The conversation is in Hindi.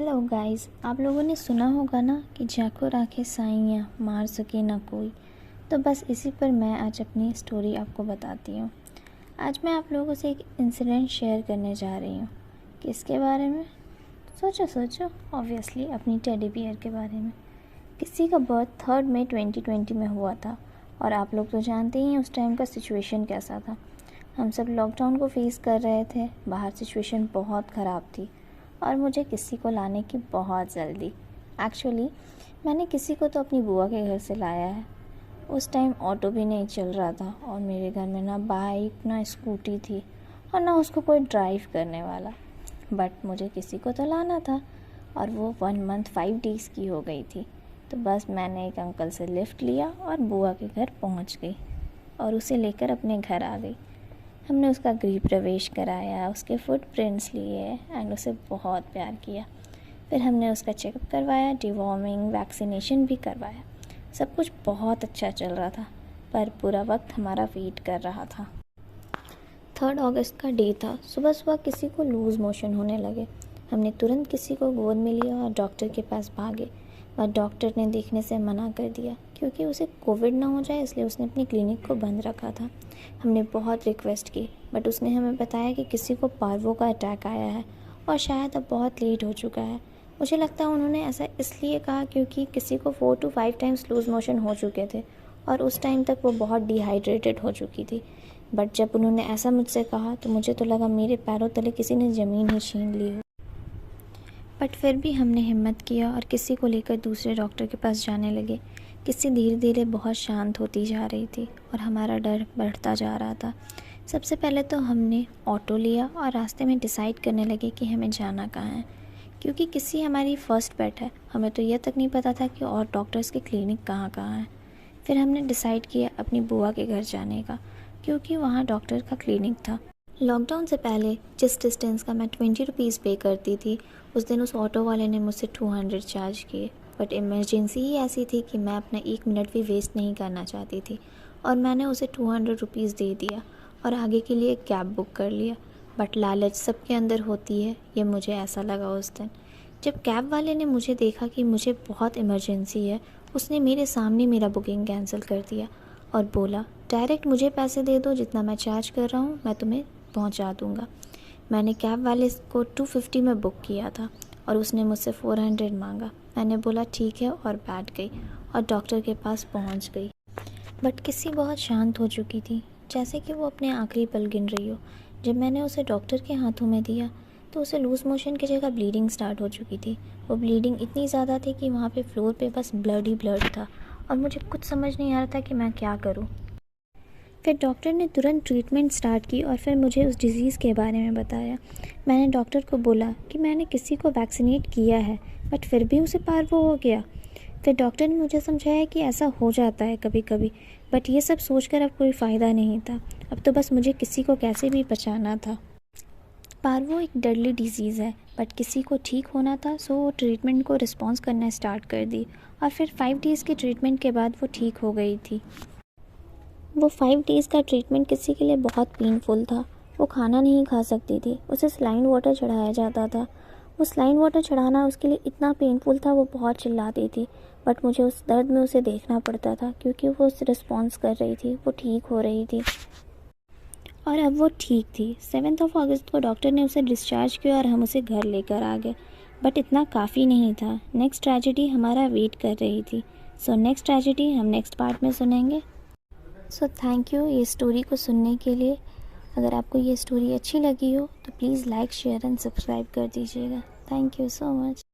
हेलो गाइस, आप लोगों ने सुना होगा ना कि जाको राखे साइयाँ मार सके ना कोई। तो बस इसी पर मैं आज अपनी स्टोरी आपको बताती हूँ। आज मैं आप लोगों से एक इंसिडेंट शेयर करने जा रही हूँ। किसके बारे में? सोचो ऑब्वियसली अपनी टेडी बियर के बारे में। किसी का बर्थ 3 मई 2020 में हुआ था और आप लोग तो जानते ही हैं उस टाइम का सिचुएशन कैसा था। हम सब लॉकडाउन को फेस कर रहे थे, बाहर सिचुएशन बहुत ख़राब थी और मुझे किसी को लाने की बहुत जल्दी। एक्चुअली मैंने किसी को तो अपनी बुआ के घर से लाया है। उस टाइम ऑटो भी नहीं चल रहा था और मेरे घर में ना बाइक ना स्कूटी थी और ना उसको कोई ड्राइव करने वाला। बट मुझे किसी को तो लाना था और वो 1 मंथ 5 डेज़ की हो गई थी। तो बस मैंने एक अंकल से लिफ्ट लिया और बुआ के घर पहुंच गई और उसे लेकर अपने घर आ गई। हमने उसका गृह प्रवेश कराया, उसके फुटप्रिंट्स लिए एंड उसे बहुत प्यार किया। फिर हमने उसका चेकअप करवाया, डिवॉर्मिंग, वैक्सीनेशन भी करवाया। सब कुछ बहुत अच्छा चल रहा था पर पूरा वक्त हमारा वेट कर रहा था। 3 अगस्त का डे था। सुबह सुबह किसी को लूज़ मोशन होने लगे। हमने तुरंत किसी को गोद में लिया और डॉक्टर के पास भागे, पर डॉक्टर ने देखने से मना कर दिया क्योंकि उसे कोविड ना हो जाए, इसलिए उसने अपनी क्लिनिक को बंद रखा था। हमने बहुत रिक्वेस्ट की बट उसने हमें बताया कि किसी को पार्वो का अटैक आया है और शायद अब बहुत लेट हो चुका है। मुझे लगता है उन्होंने ऐसा इसलिए कहा क्योंकि किसी को 4 to 5 टाइम्स लूज़ मोशन हो चुके थे और उस टाइम तक वो बहुत डिहाइड्रेटेड हो चुकी थी। बट जब उन्होंने ऐसा मुझसे कहा तो मुझे तो लगा मेरे पैरों तले किसी ने ज़मीन ही छीन ली हो। बट फिर भी हमने हिम्मत किया और किसी को लेकर दूसरे डॉक्टर के पास जाने लगे। किसी धीरे धीरे बहुत शांत होती जा रही थी और हमारा डर बढ़ता जा रहा था। सबसे पहले तो हमने ऑटो लिया और रास्ते में डिसाइड करने लगे कि हमें जाना कहाँ है, क्योंकि किसी हमारी फ़र्स्ट पेट है। हमें तो यह तक नहीं पता था कि और डॉक्टर्स के क्लिनिक कहाँ कहाँ हैं। फिर हमने डिसाइड किया अपनी बुआ के घर जाने का, क्योंकि वहाँ डॉक्टर का क्लिनिक था। लॉकडाउन से पहले जिस डिस्टेंस का मैं 20 रुपीज़ पे करती थी, उस दिन उस ऑटो वाले ने मुझसे 200 चार्ज किए। बट इमरजेंसी ही ऐसी थी कि मैं अपना 1 मिनट भी वेस्ट नहीं करना चाहती थी और मैंने उसे 200 रुपीज़ दे दिया और आगे के लिए कैब बुक कर लिया। बट लालच सबके अंदर होती है, ये मुझे ऐसा लगा उस दिन। जब कैब वाले ने मुझे देखा कि मुझे बहुत इमरजेंसी है, उसने मेरे सामने मेरा बुकिंग कैंसिल कर दिया और बोला डायरेक्ट मुझे पैसे दे दो, जितना मैं चार्ज कर रहा हूँ मैं तुम्हें पहुंचा दूंगा। मैंने कैब वाले को 250 में बुक किया था और उसने मुझसे 400 मांगा। मैंने बोला ठीक है और बैठ गई और डॉक्टर के पास पहुंच गई। बट किसी बहुत शांत हो चुकी थी, जैसे कि वो अपने आखिरी पल गिन रही हो। जब मैंने उसे डॉक्टर के हाथों में दिया तो उसे लूज़ मोशन की जगह ब्लीडिंग स्टार्ट हो चुकी थी। वो ब्लीडिंग इतनी ज़्यादा थी कि वहाँ पे फ्लोर पे बस ब्लड ही ब्लड था और मुझे कुछ समझ नहीं आ रहा था कि मैं क्या करूँ। फिर डॉक्टर ने तुरंत ट्रीटमेंट स्टार्ट की और फिर मुझे उस डिज़ीज़ के बारे में बताया। मैंने डॉक्टर को बोला कि मैंने किसी को वैक्सीनेट किया है बट फिर भी उसे पार्वो हो गया। फिर डॉक्टर ने मुझे समझाया कि ऐसा हो जाता है कभी कभी, बट ये सब सोचकर अब कोई फ़ायदा नहीं था। अब तो बस मुझे किसी को कैसे भी बचाना था। पार्वो एक डेडली डिजीज़ है बट किसी को ठीक होना था, सो वो ट्रीटमेंट को रिस्पॉन्स करना स्टार्ट कर दी और फिर 5 डेज़ के ट्रीटमेंट के बाद वो ठीक हो गई थी। वो 5 डेज़ का ट्रीटमेंट किसी के लिए बहुत पेनफुल था। वो खाना नहीं खा सकती थी, उसे सलाइन वाटर चढ़ाया जाता था। वो सलाइन वाटर चढ़ाना उसके लिए इतना पेनफुल था, वो बहुत चिल्लाती थी। बट मुझे उस दर्द में उसे देखना पड़ता था क्योंकि वो उस रिस्पॉन्स कर रही थी, वो ठीक हो रही थी और अब वो ठीक थी। 7 अगस्त को डॉक्टर ने उसे डिस्चार्ज किया और हम उसे घर लेकर आ गए। बट इतना काफ़ी नहीं था, नेक्स्ट ट्रेजेडी हमारा वेट कर रही थी। सो नेक्स्ट ट्रेजेडी हम नेक्स्ट पार्ट में सुनेंगे। सो थैंक यू ये स्टोरी को सुनने के लिए। अगर आपको ये स्टोरी अच्छी लगी हो तो please like, share and subscribe कर दीजिएगा। Thank you so much.